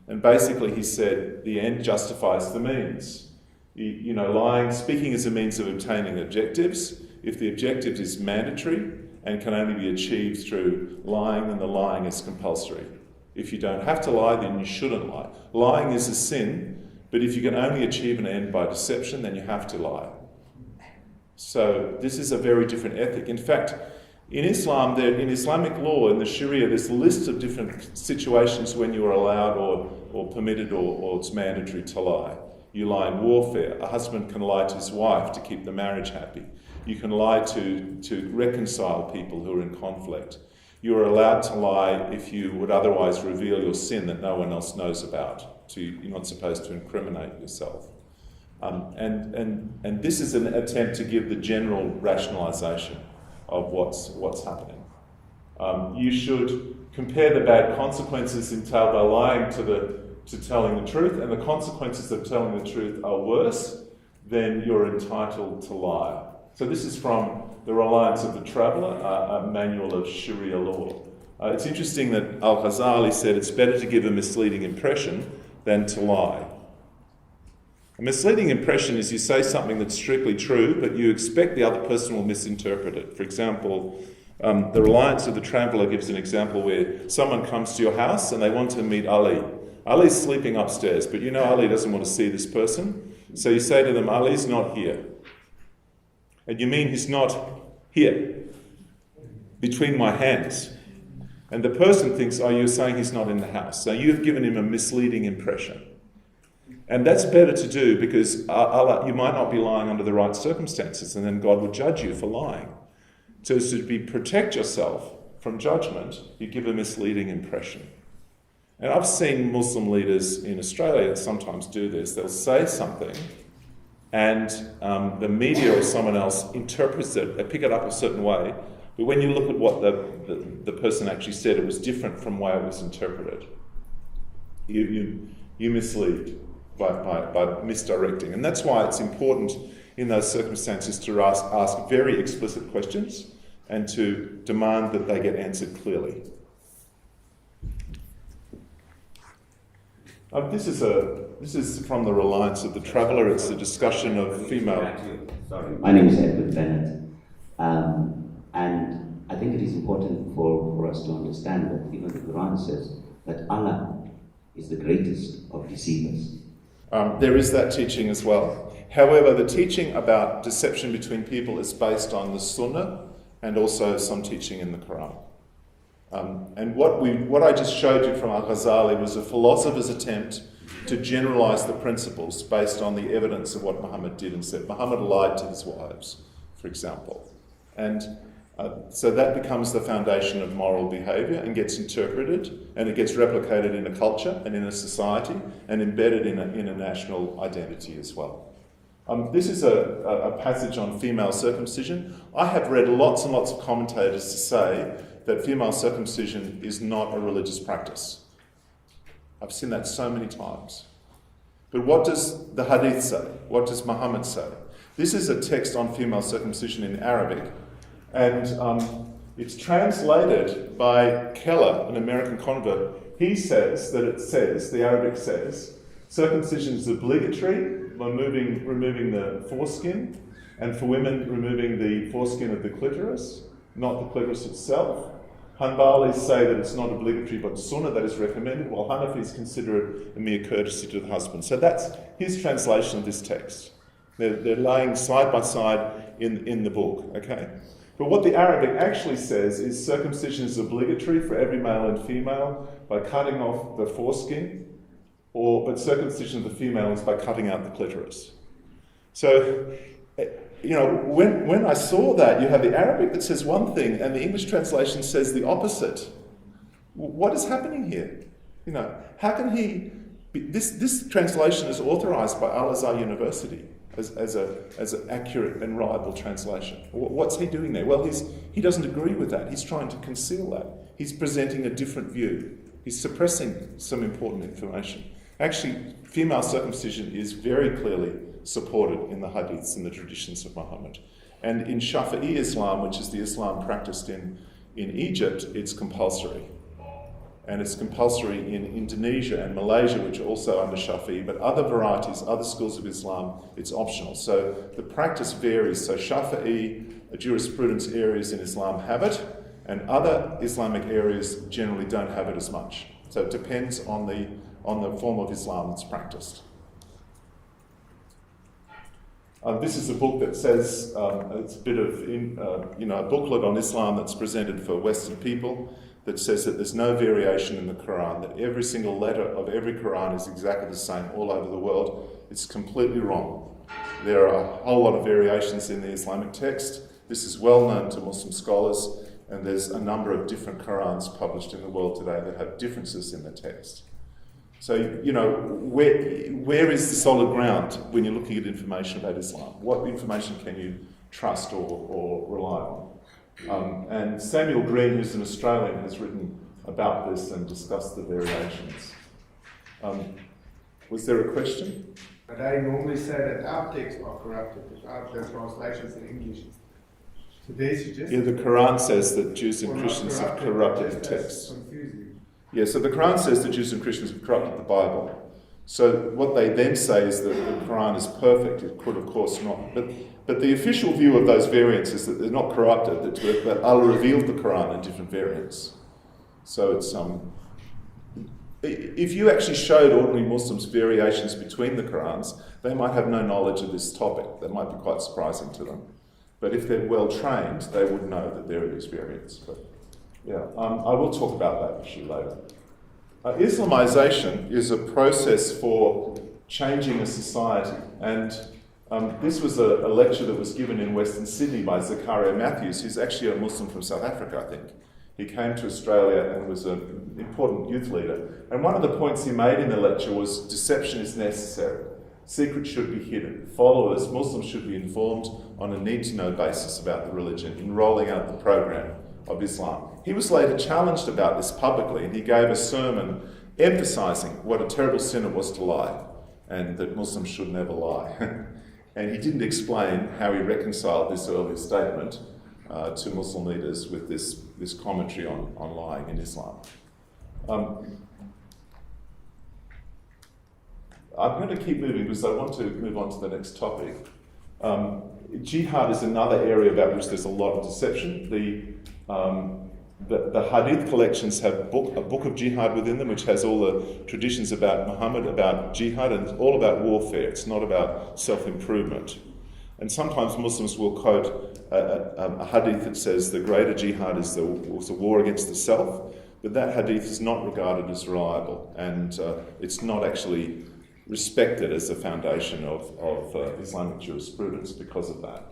And basically he said the end justifies the means. Lying, speaking is a means of obtaining objectives. If the objective is mandatory and can only be achieved through lying, then the lying is compulsory. If you don't have to lie, then you shouldn't lie. Lying is a sin, but if you can only achieve an end by deception, then you have to lie. So this is a very different ethic. In fact, in Islam, in Islamic law, in the Sharia, there's a list of different situations when you are allowed or permitted or it's mandatory to lie. You lie in warfare. A husband can lie to his wife to keep the marriage happy. You can lie to reconcile people who are in conflict. You are allowed to lie if you would otherwise reveal your sin that no one else knows about. You're not supposed to incriminate yourself. And this is an attempt to give the general rationalisation of what's happening. You should compare the bad consequences entailed by lying to telling the truth, and the consequences of telling the truth are worse, then you're entitled to lie. So this is from The Reliance of the Traveller, a manual of Sharia law. It's interesting that Al-Ghazali said it's better to give a misleading impression than to lie. A misleading impression is you say something that's strictly true, but you expect the other person will misinterpret it. For example, The Reliance of the Traveller gives an example where someone comes to your house and they want to meet Ali. Ali's sleeping upstairs, but you know Ali doesn't want to see this person. So you say to them, Ali's not here. And you mean he's not here, between my hands. And the person thinks, oh, you're saying he's not in the house. So you've given him a misleading impression. And that's better to do because you might not be lying under the right circumstances, and then God would judge you for lying. So to protect yourself from judgment, you give a misleading impression. And I've seen Muslim leaders in Australia sometimes do this. They'll say something and the media or someone else interprets it, they pick it up a certain way, but when you look at what the person actually said, it was different from the way it was interpreted. You mislead by misdirecting. And that's why it's important in those circumstances to ask very explicit questions and to demand that they get answered clearly. This is from The Reliance of the Traveller. It's a discussion of female... Sorry, my name is Edward Bennett. And I think it is important for us to understand that even the Quran says that Allah is the greatest of deceivers. There is that teaching as well. However, the teaching about deception between people is based on the Sunnah and also some teaching in the Quran. And what I just showed you from Al-Ghazali was a philosopher's attempt to generalize the principles based on the evidence of what Muhammad did and said. Muhammad lied to his wives, for example. And so that becomes the foundation of moral behaviour and gets interpreted, and it gets replicated in a culture and in a society and embedded in a national identity as well. This is a passage on female circumcision. I have read lots and lots of commentators to say that female circumcision is not a religious practice. I've seen that so many times. But what does the Hadith say? What does Muhammad say? This is a text on female circumcision in Arabic, and it's translated by Keller, an American convert. He says that it says, the Arabic says, circumcision is obligatory, removing the foreskin, and for women removing the foreskin of the clitoris, not the clitoris itself. Hanbalis say that it's not obligatory but sunnah, that is recommended, while Hanafis consider it a mere courtesy to the husband. So that's his translation of this text. They're laying side by side in the book, okay? But what the Arabic actually says is circumcision is obligatory for every male and female by cutting off the foreskin, but circumcision of the female is by cutting out the clitoris. So, when I saw that, you have the Arabic that says one thing and the English translation says the opposite. What is happening here? How can he... This translation is authorised by Al-Azhar University as an accurate and reliable translation. What's he doing there? Well, he doesn't agree with that. He's trying to conceal that. He's presenting a different view. He's suppressing some important information. Actually, female circumcision is very clearly supported in the hadiths and the traditions of Muhammad. And in Shafi'i Islam, which is the Islam practiced in Egypt, it's compulsory. And it's compulsory in Indonesia and Malaysia, which are also under Shafi'i, but other varieties, other schools of Islam, it's optional. So the practice varies. So Shafi'i jurisprudence areas in Islam have it, and other Islamic areas generally don't have it as much. So it depends on the form of Islam that's practiced. This is a book that says, it's a bit of, a booklet on Islam that's presented for Western people that says that there's no variation in the Quran, that every single letter of every Quran is exactly the same all over the world. It's completely wrong. There are a whole lot of variations in the Islamic text. This is well known to Muslim scholars, and there's a number of different Qurans published in the world today that have differences in the text. So, where is the solid ground when you're looking at information about Islam? What information can you trust or rely on? And Samuel Green, who's an Australian, has written about this and discussed the variations. Was there a question? But I normally say that our texts are corrupted, because our translations in English. Today suggests... Yeah, the Quran says that Jews and Christians have corrupted the text. Yeah, so the Quran says that Jews and Christians have corrupted the Bible. So what they then say is that the Quran is perfect. It could, of course, not. But the official view of those variants is that they're not corrupted, that Allah revealed the Quran in different variants. So it's... if you actually showed ordinary Muslims variations between the Qurans, they might have no knowledge of this topic. That might be quite surprising to them. But if they're well trained, they would know that there is variants. But yeah, I will talk about that issue later. Islamization is a process for changing a society, and this was a lecture that was given in Western Sydney by Zakaria Matthews, who's actually a Muslim from South Africa, I think. He came to Australia and was an important youth leader. And one of the points he made in the lecture was deception is necessary. Secrets should be hidden. Followers, Muslims, should be informed on a need-to-know basis about the religion in rolling out the program of Islam. He was later challenged about this publicly, and he gave a sermon emphasising what a terrible sin it was to lie, and that Muslims should never lie. And he didn't explain how he reconciled this earlier statement to Muslim leaders with this commentary on lying in Islam. I'm going to keep moving because I want to move on to the next topic. Jihad is another area about which there's a lot of deception. The Hadith collections have a book of jihad within them, which has all the traditions about Muhammad, about jihad, and it's all about warfare. It's not about self-improvement. And sometimes Muslims will quote a hadith that says the greater jihad is the war against the self, but that hadith is not regarded as reliable, and it's not actually respected as the foundation of Islamic jurisprudence because of that.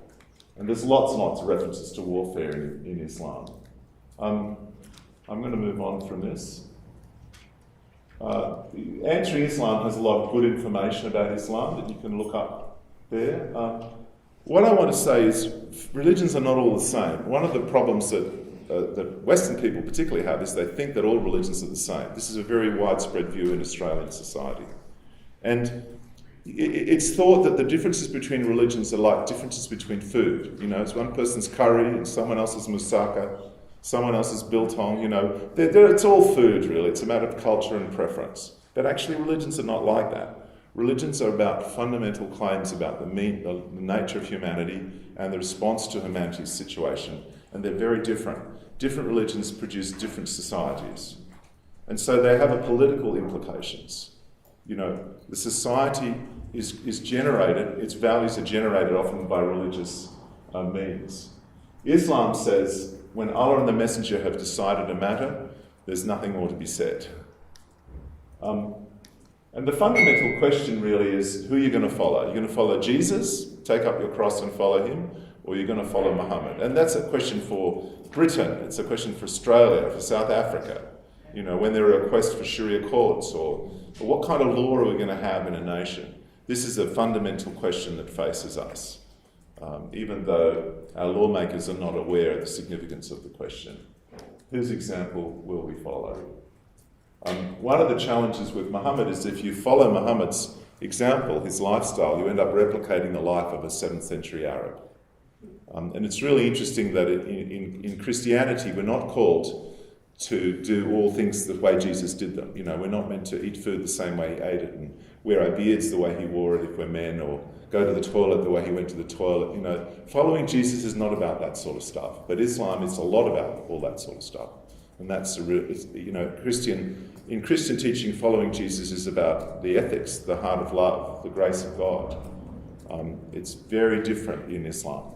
And there's lots and lots of references to warfare in Islam. I'm going to move on from this. Answering Islam has a lot of good information about Islam that you can look up there. What I want to say is religions are not all the same. One of the problems that Western people particularly have is they think that all religions are the same. This is a very widespread view in Australian society. And it's thought that the differences between religions are like differences between food. You know, it's one person's curry and someone else's moussaka, someone else's biltong, you know. It's all food, really. It's a matter of culture and preference. But actually religions are not like that. Religions are about fundamental claims about the nature of humanity and the response to humanity's situation. And they're very different. Different religions produce different societies. And so they have political implications. You know, the society is generated, its values are generated often by religious means. Islam says, when Allah and the Messenger have decided a matter, there's nothing more to be said. And the fundamental question really is, who are you going to follow? You're going to follow Jesus, take up your cross and follow him, or you're going to follow Muhammad? And that's a question for Britain, it's a question for Australia, for South Africa. You know, when there are requests for Sharia courts, or what kind of law are we going to have in a nation? This is a fundamental question that faces us, even though our lawmakers are not aware of the significance of the question. Whose example will we follow? One of the challenges with Muhammad is if you follow Muhammad's example, his lifestyle, you end up replicating the life of a 7th century Arab. And it's really interesting that in Christianity we're not called to do all things the way Jesus did them. You know, we're not meant to eat food the same way he ate it and wear our beards the way he wore it if we're men, or go to the toilet the way he went to the toilet. You know, following Jesus is not about that sort of stuff, but Islam is a lot about all that sort of stuff. And that's in Christian teaching, following Jesus is about the ethics, the heart of love, the grace of God. It's very different in Islam.